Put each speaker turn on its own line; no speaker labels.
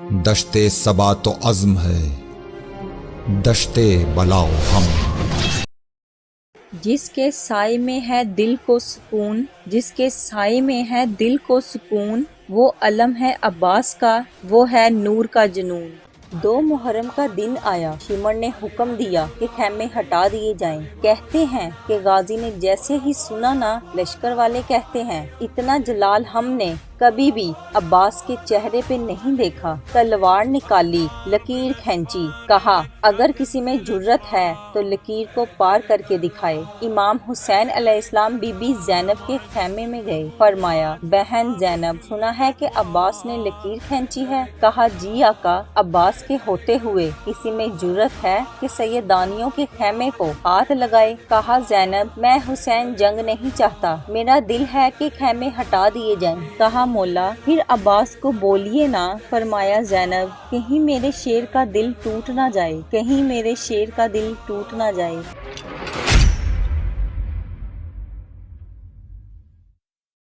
دشتے صبا تو عزم ہے، دشتے بلاؤ ہم۔
جس کے سائے میں ہے دل کو سکون، جس کے سائے میں ہے دل کو سکون، وہ علم ہے عباس کا، وہ ہے نور کا جنون۔ 2 محرم کا دن آیا، شمر نے حکم دیا کہ خیمے ہٹا دیے جائیں۔ کہتے ہیں کہ غازی نے جیسے ہی سنا نا، لشکر والے کہتے ہیں اتنا جلال ہم نے کبھی بھی عباس کے چہرے پہ نہیں دیکھا۔ تلوار نکالی، لکیر کھینچی، کہا اگر کسی میں جرت ہے تو لکیر کو پار کر کے دکھائے۔ امام حسین علیہ السلام بی بی زینب کے خیمے میں گئے، فرمایا بہن زینب، سنا ہے کہ عباس نے لکیر کھینچی ہے؟ کہا جی آقا، عباس کے ہوتے ہوئے کسی میں جرت ہے کہ سیدانیوں کے خیمے کو ہاتھ لگائے؟ کہا زینب میں حسین جنگ نہیں چاہتا، میرا دل ہے کہ خیمے ہٹا دیے جائیں۔ کہا مولا پھر عباس کو بولیے نا۔ فرمایا زینب کہیں میرے شیر کا دل ٹوٹ نہ جائے، کہیں میرے شیر کا دل ٹوٹ نہ جائے۔